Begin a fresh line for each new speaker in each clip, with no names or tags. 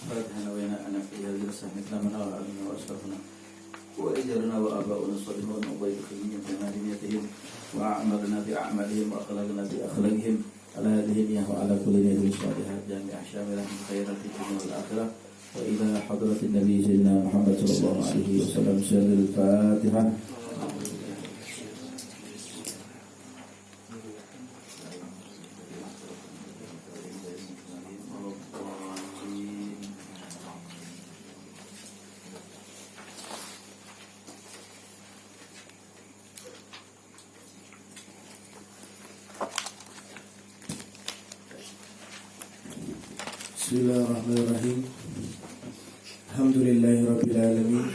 فاتحنا ويناءنا في هذه السنة من أعلمنا وأشرفنا وإجرنا وآباؤنا الصالحون وبيت خيرهم في مدينتهم وأعمالنا بأعمالهم وأخلاقنا بأخلاقهم على هذه النية وعلى كل نية صالحة جامعة شاملة من خيرات الدنيا والآخرة وإلى حضرة النبي سيدنا محمد صلى الله عليه وسلم. سر الفاتحة.
Bismillahirrahmanirrahim. Alhamdulillahirrabbilalamin.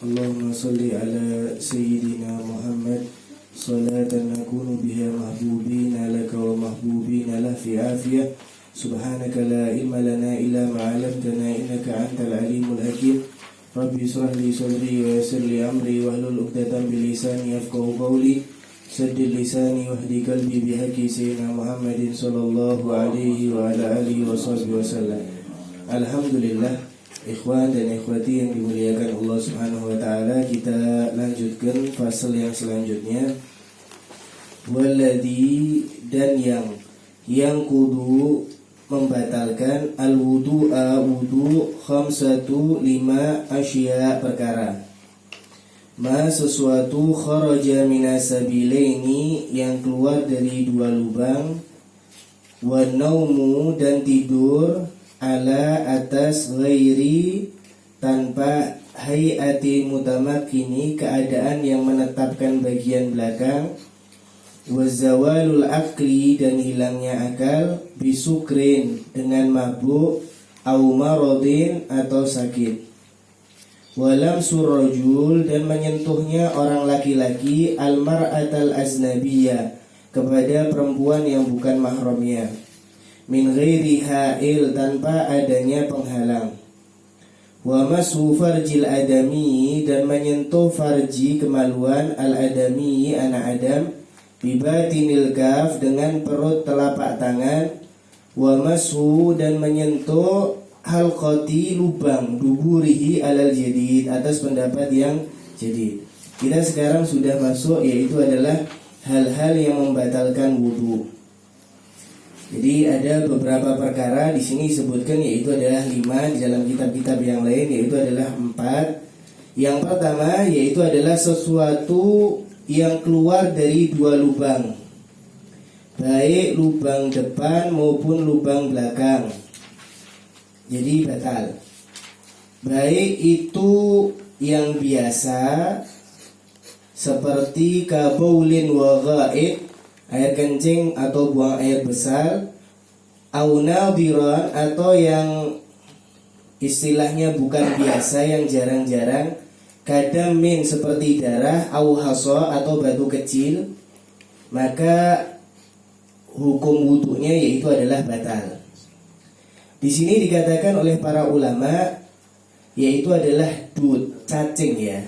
Allahumma salli ala Sayyidina Muhammad salatan nakunu biha mahbubina laka wa mahbubina lah fi afiyah. Subhanaka la ilma lana illa ma'alamtana innaka antal alimul hakim. Rabbi israh li sadri wa yassir li amri wahlul 'uqdatam min lisani yafqahu qawli. Saddid lisani wahdi qalbi bihaqi sayyidina Muhammadin sallallahu alaihi wa ala alihi wa sahbihi wasallam. Alhamdulillah, ikhwan dan ikhwati yang dimuliakan Allah Subhanahu wa taala, kita lanjutkan fasal yang selanjutnya. Walladhi, dan yang kudu membatalkan al-wudu'a wudu khamsatu 5 asya perkara. Ma sesuatu kharaja minasabilaini yang keluar dari dua lubang, wa naumu dan tidur, ala atas ghairi tanpa hayati mutamakkini keadaan yang menetapkan bagian belakang, wa zawalul akli dan hilangnya akal, bisukrin dengan mabuk, au maradin atau sakit. Walam surrajul dan menyentuhnya orang laki-laki al-mar'atal aznabiyah kepada perempuan yang bukan mahramnya, min ghairi ha'il tanpa adanya penghalang. Wa masu farjil adami dan menyentuh farji kemaluan al-adami anak Adam, bibatinil kaf dengan perut telapak tangan. Wa masu dan menyentuh halqati lubang duburihi alal jadid atas pendapat yang jadid. Kita sekarang sudah masuk, yaitu adalah hal-hal yang membatalkan wudu. Jadi ada beberapa perkara di sini disebutkan, yaitu adalah 5, di dalam kitab-kitab yang lain yaitu adalah 4. Yang pertama yaitu adalah sesuatu yang keluar dari dua lubang, baik lubang depan maupun lubang belakang, jadi batal. Baik itu yang biasa seperti kabaulin wa ghaid, air kencing atau buang air besar, au nadiran atau yang istilahnya bukan biasa, yang jarang-jarang, kadamin seperti darah, au hasa atau batu kecil, maka hukum wudunya yaitu adalah batal. Di sini dikatakan oleh para ulama yaitu adalah dud, cacing ya.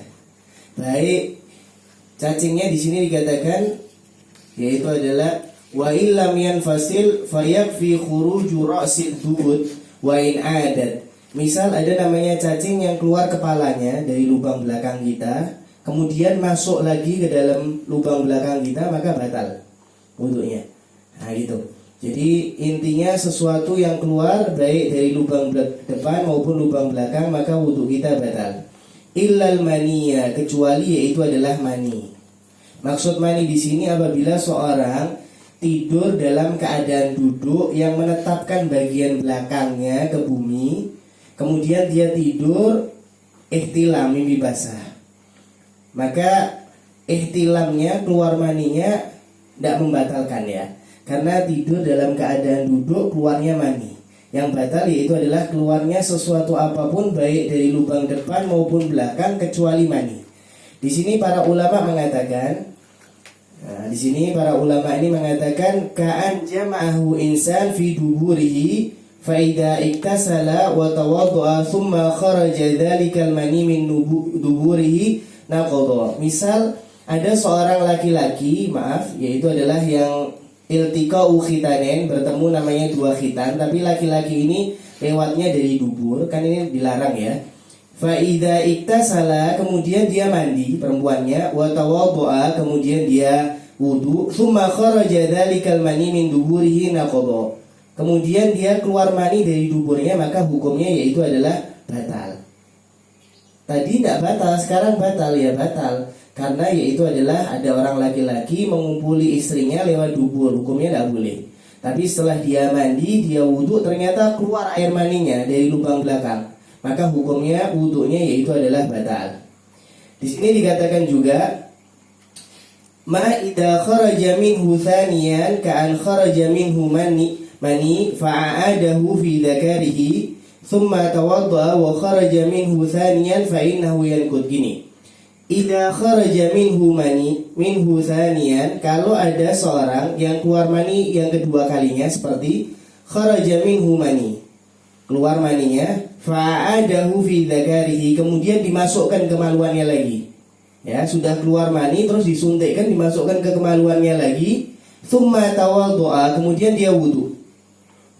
Baik, cacingnya di sini dikatakan yaitu adalah wa illam yanfasil fayakfi khuruju ra'sid dud wa in adat. Misal ada namanya cacing yang keluar kepalanya dari lubang belakang kita, kemudian masuk lagi ke dalam lubang belakang kita, maka batal wudunya. Nah gitu. Jadi intinya sesuatu yang keluar baik dari lubang depan maupun lubang belakang, maka wudhu kita batal. Illal maniya, kecuali yaitu adalah mani. Maksud mani di sini apabila seorang tidur dalam keadaan duduk yang menetapkan bagian belakangnya ke bumi, kemudian dia tidur ihtilam, mimpi basah, maka ihtilamnya keluar maninya tidak membatalkan ya. Karena tidur dalam keadaan duduk keluarnya mani. Yang batal yaitu adalah keluarnya sesuatu apapun baik dari lubang depan maupun belakang kecuali mani. Di sini para ulama mengatakan, ini mengatakan ka'an jama'ahu insan fi duburihi fa idza iktasala wa tawaddu'a thumma kharaja dzalikal mani min duburihi naqadha. Misal ada seorang laki-laki, yaitu adalah yang iltiqa'u khitanen, bertemu namanya dua khitan, tapi laki-laki ini lewatnya dari dubur, kan ini dilarang ya. Fa idza iktasala, kemudian dia mandi perempuannya, wa tawaddoa, kemudian dia wudu, tsumma kharaja dzalikal mani min duburihi naqadha. Kemudian dia keluar mani dari duburnya, maka hukumnya yaitu adalah batal. Tadi tidak batal, sekarang batal ya batal. Karena yaitu adalah ada orang laki-laki mengumpuli istrinya lewat dubur, hukumnya tidak boleh. Tapi setelah dia mandi, dia wudhu, ternyata keluar air maninya dari lubang belakang, maka hukumnya wudhunya yaitu adalah batal. Di sini dikatakan juga ma idza kharaja minhu thaniyan ka'an kharaja minhu mani fa'adahu fi dzakarihi thumma tawadda wa kharaja minhu thaniyan fa innahu yanqud. Gini, idza kharaja minhu thaniyan, kalau ada seorang yang keluar mani yang kedua kalinya, seperti kharaja minhu mani, keluar maninya, fa'adahu fi dzakarihi, kemudian dimasukkan kemaluannya lagi. Ya, sudah keluar mani terus disuntikkan, dimasukkan ke kemaluannya lagi, thumma tawaddoa, kemudian dia wudu.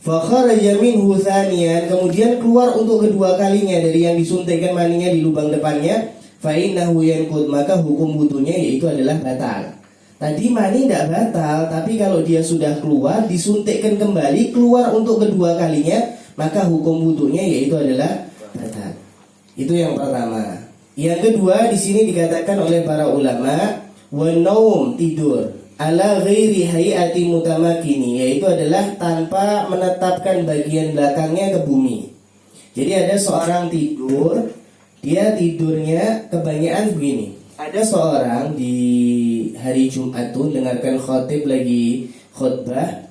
Fa kharaja minhu thaniyan, kemudian keluar untuk kedua kalinya dari yang disuntikkan maninya di lubang depannya, fa innahu yanqud, maka hukum wudunya yaitu adalah batal. Tadi mani tidak batal, tapi kalau dia sudah keluar, disuntikkan kembali, keluar untuk kedua kalinya, maka hukum wudunya yaitu adalah batal. Itu yang pertama. Yang kedua, di sini dikatakan oleh para ulama, wa naum, tidur, ala ghairi hayati mutamakini, yaitu adalah tanpa menetapkan bagian belakangnya ke bumi. Jadi ada seorang tidur, dia tidurnya kebanyakan begini. Ada seorang di hari Jumat tuh dengarkan khotib lagi khutbah,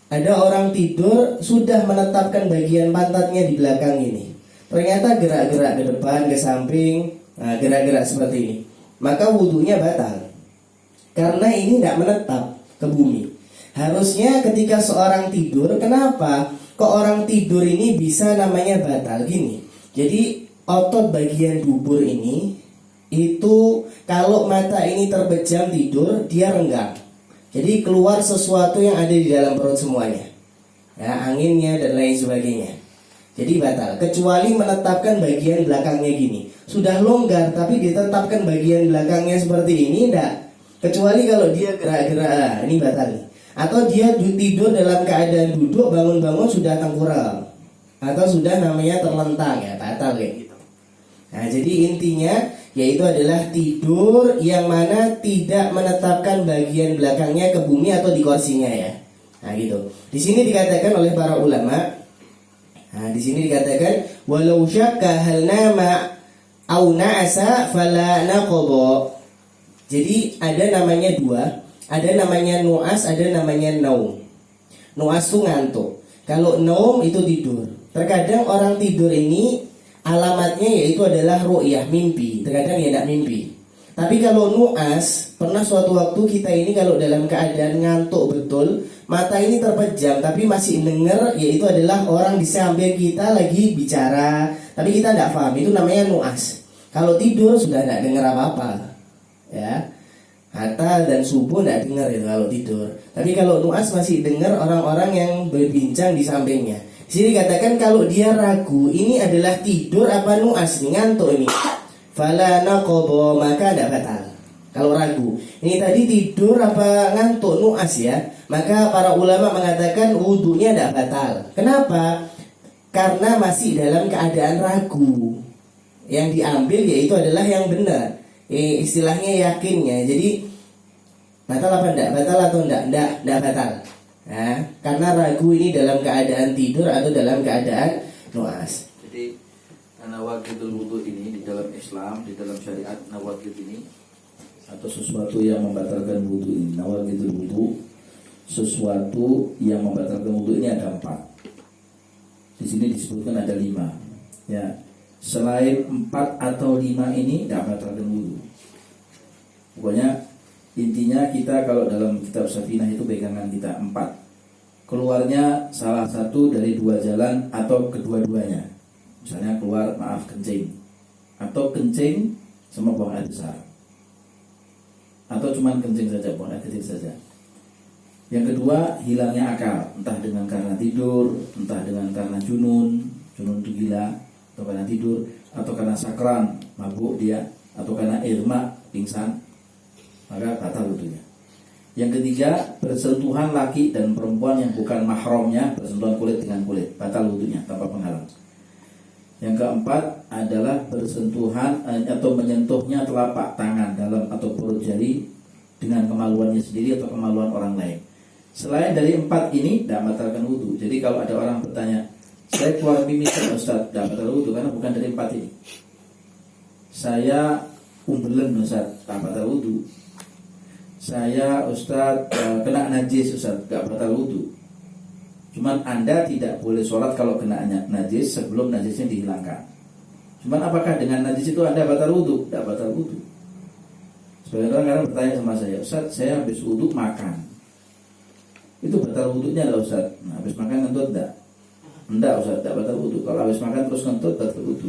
ada orang tidur sudah menetapkan bagian pantatnya di belakang ini. Ternyata gerak-gerak ke depan, ke samping, gerak-gerak seperti ini, maka wudhunya batal. Karena ini tidak menetap ke bumi. Harusnya ketika seorang tidur, kenapa kok orang tidur ini bisa namanya batal? Gini, jadi otot bagian dubur ini itu kalau mata ini terbejam tidur, dia renggang. Jadi keluar sesuatu yang ada di dalam perut semuanya, ya, anginnya dan lain sebagainya. Jadi batal, kecuali menetapkan bagian belakangnya gini. Sudah longgar tapi ditetapkan bagian belakangnya seperti ini, tidak. Kecuali kalau dia gerak-gerak, ini batal. Atau dia tidur dalam keadaan duduk, bangun-bangun sudah tengkurap, atau sudah namanya terlentang, ya batal kayak gitu. Nah, jadi intinya yaitu adalah tidur yang mana tidak menetapkan bagian belakangnya ke bumi atau di kursinya, ya. Nah, gitu. Di sini dikatakan oleh para ulama, nah di sini dikatakan walau syakka hal nama au na'asa fala naqadha. Jadi ada namanya dua, ada namanya nu'as, ada namanya naum. Nu'as itu ngantuk, kalau naum itu tidur. Terkadang orang tidur ini alamatnya yaitu adalah ru'yah, mimpi. Terkadang ya tidak mimpi. Tapi kalau nu'as, pernah suatu waktu kita ini kalau dalam keadaan ngantuk betul, mata ini terpejam tapi masih dengar, yaitu adalah orang di samping kita lagi bicara, tapi kita tidak paham, itu namanya nu'as. Kalau tidur sudah tidak dengar apa-apa, ya, hatta dan subuh tidak dengar itu kalau tidur. Tapi kalau nu'as masih dengar orang-orang yang berbincang di sampingnya. Di sini katakan kalau dia ragu ini adalah tidur apa nu'as, nih ngantuk ini, fala naqadha, maka tidak batal. Kalau ragu, ini tadi tidur apa ngantuk, nu'as ya, maka para ulama mengatakan wudhunya tidak batal. Kenapa? Karena masih dalam keadaan ragu. Yang diambil yaitu adalah yang benar, istilahnya yakinnya. Jadi batal apa enggak? Batal atau enggak? Enggak batal. Nah, karena ragu ini dalam keadaan tidur atau dalam keadaan nu'as.
Jadi nawaqidul wudu ini di dalam Islam, di dalam syariat, nawaqid ini atau sesuatu yang membatalkan wudu ini, nawaqidul wudu, sesuatu yang membatalkan wudu ini ada 4. Di sini disebutkan ada 5. Ya. Selain 4 atau 5 ini tidak batalkan wudu. Pokoknya intinya kita kalau dalam kitab Safinah itu pegangan kita 4. Keluarnya salah satu dari 2 jalan atau kedua-duanya. Misalnya keluar kencing, atau kencing sama buang air besar, atau cuman kencing saja, buang air kecil saja. Yang kedua, hilangnya akal, entah dengan karena tidur, entah dengan karena junun itu gila, atau karena tidur, atau karena sakran, mabuk dia, atau karena irma, pingsan, maka batal wudunya. Yang ketiga, bersentuhan laki dan perempuan yang bukan mahramnya, bersentuhan kulit dengan kulit, batal wudunya tanpa penghalang. Yang keempat adalah bersentuhan atau menyentuhnya telapak tangan dalam atau perut jari dengan kemaluannya sendiri atau kemaluan orang lain. Selain dari 4 ini tidak batalkan wudu. Jadi kalau ada orang bertanya, saya keluar mimisan Ustaz, tidak batal wudu karena bukan dari 4 ini. Saya umbelen Ustaz, tidak batal wudu. Saya Ustaz kena najis Ustaz, tidak batal wudu. Cuman Anda tidak boleh sholat kalau kena najis sebelum najisnya dihilangkan. Cuman apakah dengan najis itu Anda batal wudu? Tidak batal wudu. Sebagian orang kadang bertanya sama saya, Ustaz, saya habis wudu makan. Itu batal wudunya enggak Ustaz? Nah, habis makan ngentut enggak? Enggak Ustaz, tidak batal wudu. Kalau habis makan terus ngentut batal wudu.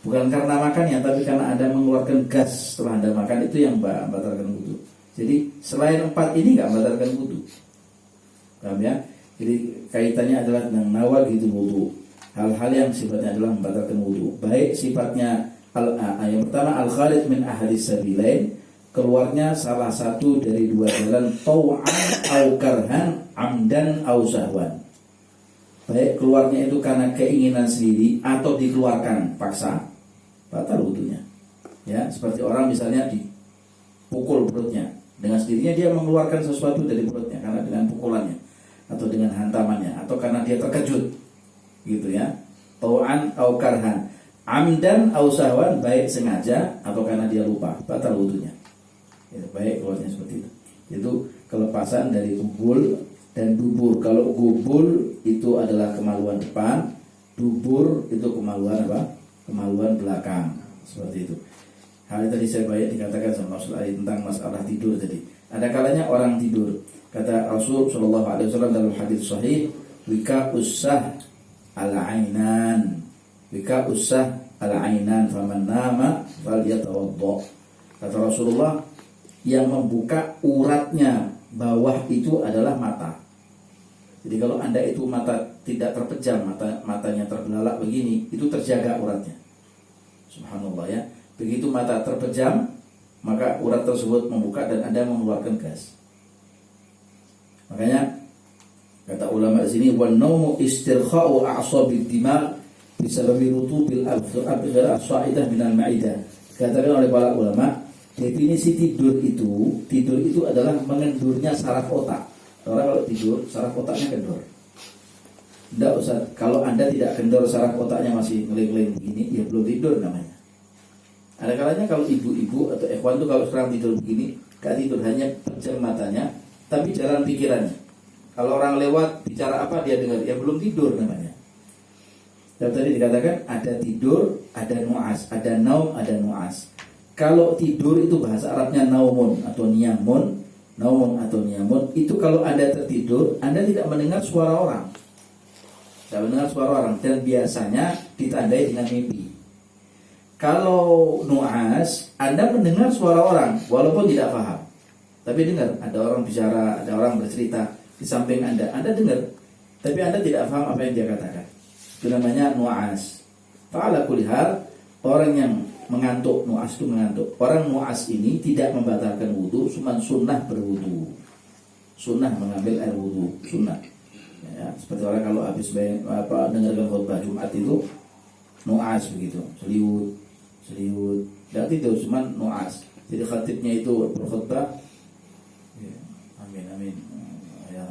Bukan karena makan ya, tapi karena Anda mengeluarkan gas setelah Anda makan, itu yang batalkan wudu. Jadi selain 4 ini enggak batalkan wudu. Paham ya? Jadi kaitannya adalah dengan nawaqidul wudu. Hal-hal yang sifatnya adalah membatalkan wudu. Baik sifatnya yang pertama al-kharij min ahadits sabilain, keluarnya salah satu dari 2 jalan, tau'an au karhan, amdan au sahwan. Baik keluarnya itu karena keinginan sendiri atau dikeluarkan paksa, batal wudunya. Ya, seperti orang misalnya dipukul perutnya, dengan sendirinya dia mengeluarkan sesuatu dari perutnya karena dengan pukulannya atau dengan hantamannya, atau karena dia terkejut, gitu ya. Tau'an au karhan, amdan au sahwan, baik sengaja atau karena dia lupa, batal wudunya. Ya, baik keluarnya seperti itu. Itu kelepasan dari gubul dan dubur. Kalau gubul itu adalah kemaluan depan, dubur itu kemaluan apa? Kemaluan belakang. Seperti itu. Hal itu tadi saya banyak dikatakan sama Rasul Ali tentang masalah tidur tadi. Ada kalanya orang tidur. Kata Rasul Shallallahu Alaihi Wasallam dalam hadis sahih, wika usah al-ainan, wika usah al-ainan, faman nama falyatawaddo. Kata Rasulullah, yang membuka uratnya bawah itu adalah mata. Jadi kalau Anda itu mata tidak terpejam, matanya terbelalak begini, itu terjaga uratnya. Subhanallah ya. Begitu mata terpejam, maka urat tersebut membuka dan Anda mengeluarkan gas. Makanya kata ulama di sini, wan naumu istirkha'u a'shabid dimag bisababi rutubil abghar as-sa'idah minal ma'idah. Katakan oleh para ulama, definisi tidur itu adalah mengendurnya saraf otak. Orang kalau tidur, saraf otaknya kendor. Tidak Ustaz, kalau Anda tidak kendor, saraf otaknya masih ngeling-ngeling begini, ya belum tidur namanya. Ada kalanya kalau ibu-ibu atau ikhwan itu kalau sekarang tidur begini, gak tidur, hanya pejam matanya, tapi jalan pikirannya. Kalau orang lewat bicara apa dia dengar, ya belum tidur namanya. Dan tadi dikatakan ada tidur, ada nu'as, ada naum, ada nu'as. Kalau tidur itu bahasa Arabnya naumun atau niyamun, naumun atau niyamun. Itu kalau Anda tertidur, Anda tidak mendengar suara orang, tidak mendengar suara orang, dan biasanya ditandai dengan mimpi. Kalau nu'as, Anda mendengar suara orang walaupun tidak paham, tapi dengar ada orang bicara, ada orang bercerita di samping Anda dengar, tapi Anda tidak paham apa yang dia katakan. Itu namanya nu'as. Fa'ala kulli hal, orang yang mengantuk, nu'as itu mengantuk. Orang nu'as ini tidak membatalkan wudu, cuma sunnah berwudu. Sunnah mengambil air wudu, sunnah. Ya, seperti orang kalau habis dengarkan khutbah Jumat itu nu'as begitu, seliwut, tidak tidur, cuma nu'as. Jadi khatibnya itu berkhutbah, ya, amin, ya,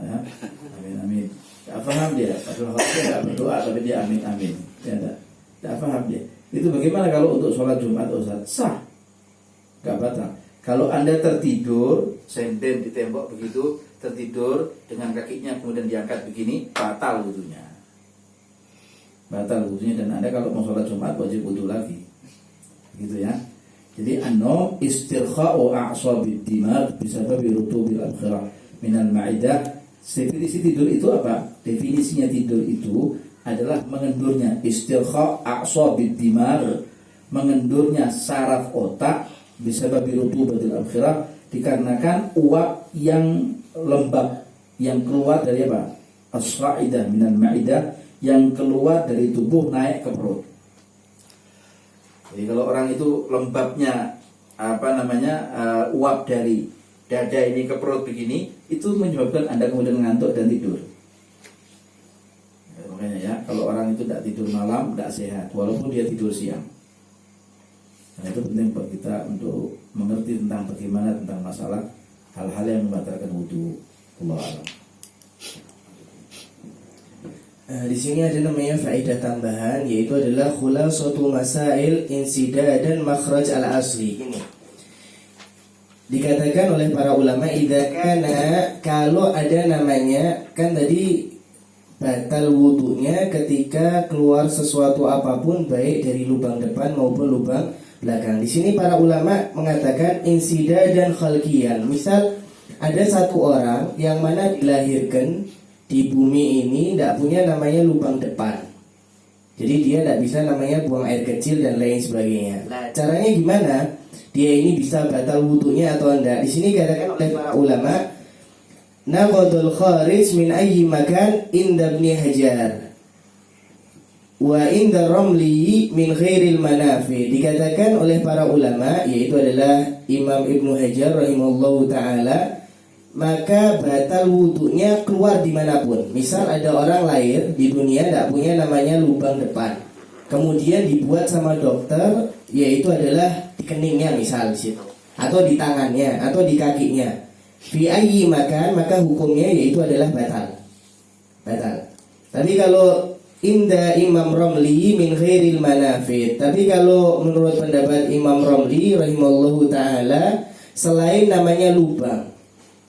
amin. Tak paham dia, padahal khatibnya tidak berdoa, tapi dia amin, ya, tidak paham dia. Itu bagaimana kalau untuk sholat Jumat Ustaz? Sah, gak batal. Kalau Anda tertidur, senden di tembok begitu, tertidur dengan kakinya kemudian diangkat begini, batal wudunya. Batal wudunya, dan Anda kalau mau sholat Jumat wajib wudu lagi. Gitu ya. Jadi an-naum istirkha'u a'shabid dimag bisababi rutubil abghar minal ma'idah. Definisi tidur itu apa? Definisinya tidur itu adalah mengendurnya istirkha' a'shabid dimag, mengendurnya saraf otak bisababi rutubil abghar, dikarenakan uap yang lembab yang keluar dari apa? As-sa'idah minal ma'idah, yang keluar dari tubuh naik ke perut. Jadi kalau orang itu lembabnya uap dari dada ini ke perut begini, itu menyebabkan Anda kemudian ngantuk dan tidur. Ya, makanya ya, kalau orang itu tidak tidur malam tidak sehat, walaupun dia tidur siang. Nah, itu penting buat kita untuk mengerti tentang bagaimana tentang masalah hal-hal yang membatalkan wudu. Allah alam.
Di sini ada namanya faedah tambahan, yaitu adalah khulasatu masail insida dan makhraj al asli. Ini dikatakan oleh para ulama, idza kana, kalau ada namanya, kan tadi batal wudunya ketika keluar sesuatu apapun baik dari lubang depan maupun lubang belakang. Di sini para ulama mengatakan insida dan khalqiyan. Misal ada satu orang yang mana dilahirkan di bumi ini tidak punya namanya lubang depan, jadi dia tidak bisa namanya buang air kecil dan lain sebagainya. Nah, caranya gimana dia ini bisa batal wudunya atau enggak? Di sini katakan oleh para ulama, naqadul kharij min ayyi makan inda Ibnu Hajar wa inda Ramli min ghairil manafi. Dikatakan oleh para ulama, yaitu adalah Imam Ibnu Hajar rahimahullahu ta'ala, maka batal wudunya keluar dimanapun. Misal ada orang lahir di dunia tidak punya namanya lubang depan, kemudian dibuat sama dokter, yaitu adalah di keningnya misal di situ, atau di tangannya, atau di kakinya. Fi ayyi makan, maka hukumnya yaitu adalah batal. Tapi kalau inda Imam Ramli min ghairil manafid, tapi kalau menurut pendapat Imam Ramli rahimahullahu ta'ala, selain namanya lubang,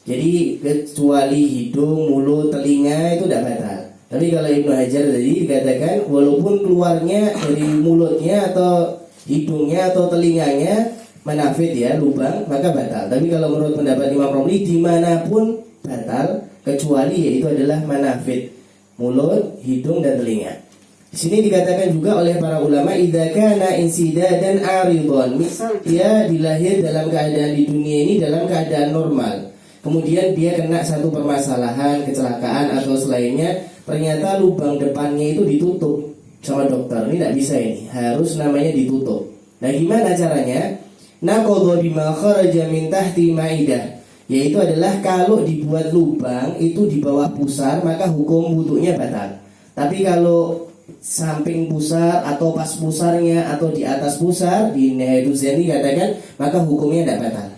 jadi kecuali hidung, mulut, telinga itu tidak batal. Tapi kalau Ibnu Hajar tadi dikatakan walaupun keluarnya dari mulutnya atau hidungnya atau telinganya manafid ya, lubang, maka batal. Tapi kalau menurut pendapat Imam Romli dimanapun batal, kecuali yaitu adalah manafid, mulut, hidung dan telinga. Di sini dikatakan juga oleh para ulama, idza kana insidadan aridon. Misal dia dilahir dalam keadaan di dunia ini dalam keadaan normal, kemudian dia kena satu permasalahan, kecelakaan atau selainnya, ternyata lubang depannya itu ditutup sama dokter. Ini tidak bisa, ini harus namanya ditutup. Nah, gimana caranya? Naqadha bima kharaja min tahti ma'idah, yaitu adalah kalau dibuat lubang itu di bawah pusar, maka hukum wudunya batal. Tapi kalau samping pusar atau pas pusarnya atau di atas pusar, di Nihayatu Zani katakan, maka hukumnya tidak batal.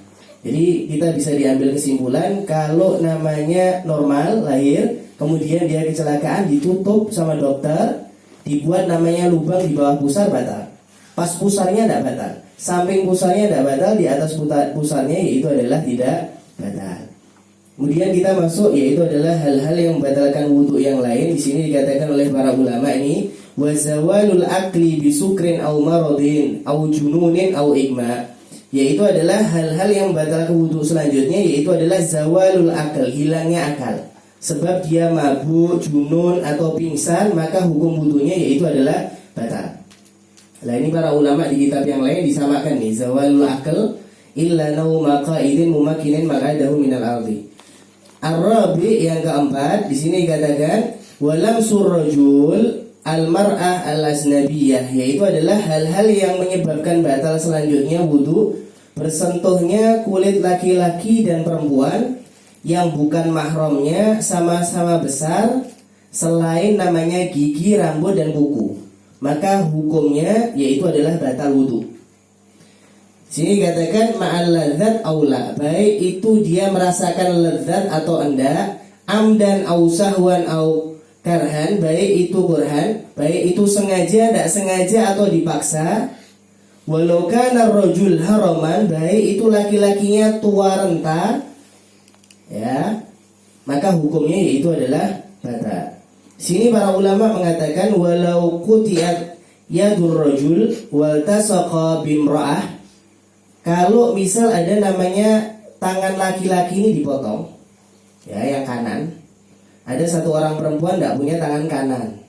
Jadi kita bisa diambil kesimpulan, kalau namanya normal lahir, kemudian dia kecelakaan ditutup sama dokter, dibuat namanya lubang di bawah pusar, batal. Pas pusarnya tidak batal, samping pusarnya tidak batal, di atas pusarnya yaitu adalah tidak batal. Kemudian kita masuk yaitu adalah hal-hal yang membatalkan wudu yang lain. Di sini dikatakan oleh para ulama ini, wa zawalul akli bisukrin au maradin au jununin au igma, yaitu adalah hal-hal yang membatalkan wudu selanjutnya, yaitu adalah zawalul akal, hilangnya akal. Sebab dia mabuk, junun atau pingsan, maka hukum wudunya yaitu adalah batal. Nah, ini para ulama di kitab yang lain disamakan nih, zawalul akal illa nauma qa'idin mumakinin maq'adahu minal ardi. Ar-rabi yang keempat, di sini dikatakan walam surrajul al-mar'ah al-asnabiyah, yaitu adalah hal-hal yang menyebabkan batal selanjutnya wudu, bersentuhnya kulit laki-laki dan perempuan yang bukan mahramnya sama-sama besar selain namanya gigi, rambut dan kuku, maka hukumnya yaitu adalah batal wudu. Sini katakan ma'al ladzat aula, baik itu dia merasakan lezat atau enggak, amdan au sahwan au karhan, baik itu kurhan, baik itu sengaja, tidak sengaja atau dipaksa. Walau kana rajul haraman, baik itu laki-lakinya tua renta, ya, maka hukumnya yaitu adalah batal. Sini para ulama mengatakan walau qutiyat yadur rajul wal tasaqa bimra'ah, kalau misal ada namanya tangan laki-laki ini dipotong, ya, yang kanan, ada satu orang perempuan tidak punya tangan kanan,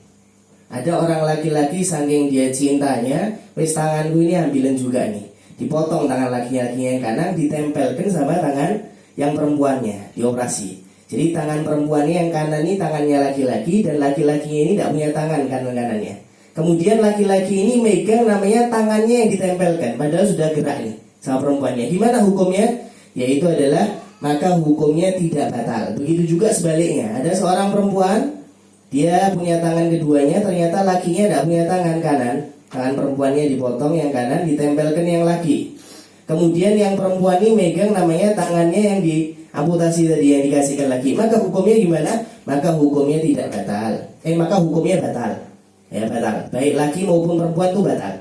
ada orang laki-laki saking dia cintanya, wis tanganku ini ambilin juga nih, dipotong tangan laki-laki yang kanan, ditempelkan sama tangan yang perempuannya, dioperasi. Jadi tangan perempuan ini yang kanan ini tangannya laki-laki, dan laki-lakinya ini tidak punya tangan kanan-kanannya. Kemudian laki-laki ini megang namanya tangannya yang ditempelkan, padahal sudah gerak nih sama perempuannya. Gimana hukumnya? Yaitu adalah maka hukumnya tidak batal. Begitu juga sebaliknya, ada seorang perempuan, dia punya tangan keduanya, ternyata lakinya tidak punya tangan kanan. Tangan perempuannya dipotong yang kanan, ditempelkan yang laki. Kemudian yang perempuan ini megang namanya tangannya yang diamputasi tadi, yang dikasihkan laki. Maka hukumnya gimana? Maka hukumnya tidak batal. Maka hukumnya batal. Ya, batal. Baik laki maupun perempuan itu batal.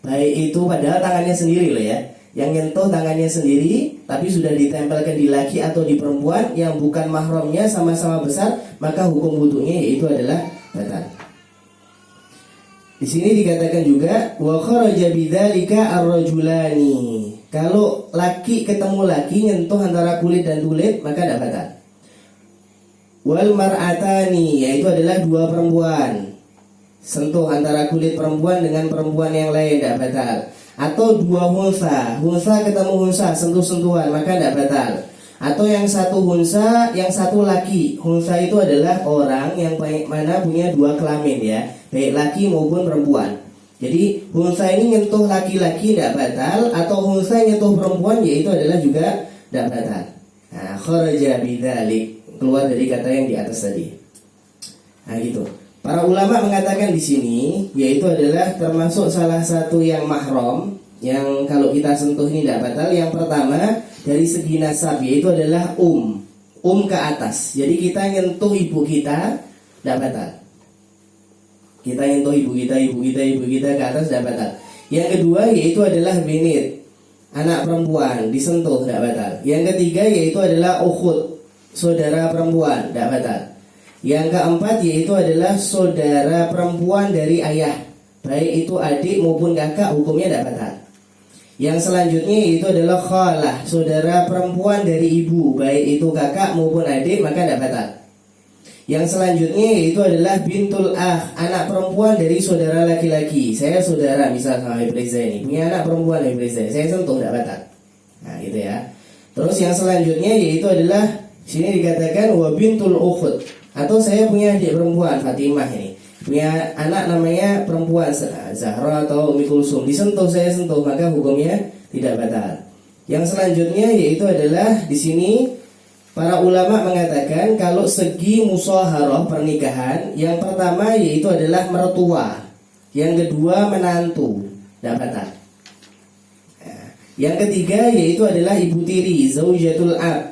Baik itu padahal tangannya sendiri loh ya. Yang nyentuh tangannya sendiri, tapi sudah ditempelkan di laki atau di perempuan yang bukan mahramnya sama-sama besar, maka hukum wudunya yaitu adalah batal. Di sini dikatakan juga wa kharaja bidzalika ar-rajulani. Kalau laki ketemu laki nyentuh antara kulit dan kulit maka tidak batal. Wal mar'atani, yaitu adalah dua perempuan. Sentuh antara kulit perempuan dengan perempuan yang lain tidak batal. Atau dua hunsa, hunsa ketemu hunsa, sentuh-sentuhan maka tidak batal. Atau yang satu hunsa, yang satu laki. Hunsa itu adalah orang yang mana punya dua kelamin ya, baik laki maupun perempuan. Jadi hunsa ini nyentuh laki-laki tidak batal, atau hunsa nyentuh perempuan yaitu adalah juga tidak batal. Nah, kharaja bidzalik, keluar dari kata yang di atas tadi. Nah gitu. Para ulama mengatakan di sini yaitu adalah termasuk salah satu yang mahram, yang kalau kita sentuh ini tidak batal. Yang pertama dari segi nasab yaitu adalah ke atas. Jadi kita nyentuh ibu kita tidak batal. Kita nyentuh ibu kita ke atas tidak batal. Yang kedua yaitu adalah binit, anak perempuan, disentuh tidak batal. Yang ketiga yaitu adalah ukhud, saudara perempuan, tidak batal. Yang keempat yaitu adalah saudara perempuan dari ayah, baik itu adik maupun kakak, hukumnya tidak batal. Yang selanjutnya yaitu adalah khalah, saudara perempuan dari ibu, baik itu kakak maupun adik, maka tidak batal. Yang selanjutnya yaitu adalah bintul anak perempuan dari saudara laki-laki. Saya saudara misal sama Habib Reza ini, punya anak perempuan Habib Reza, saya sentuh tidak batal. Nah gitu ya. Terus yang selanjutnya yaitu adalah sini dikatakan wa bintul ukhud, atau saya punya adik perempuan Fatimah ini, punya anak namanya perempuan Zahra atau Ummi Kulsum, disentuh saya sentuh maka hukumnya tidak batal. Yang selanjutnya yaitu adalah di sini para ulama mengatakan kalau segi musaharah pernikahan, yang pertama yaitu adalah mertua, yang kedua menantu, tidak batal. Yang ketiga yaitu adalah ibu tiri, zaujatul ab,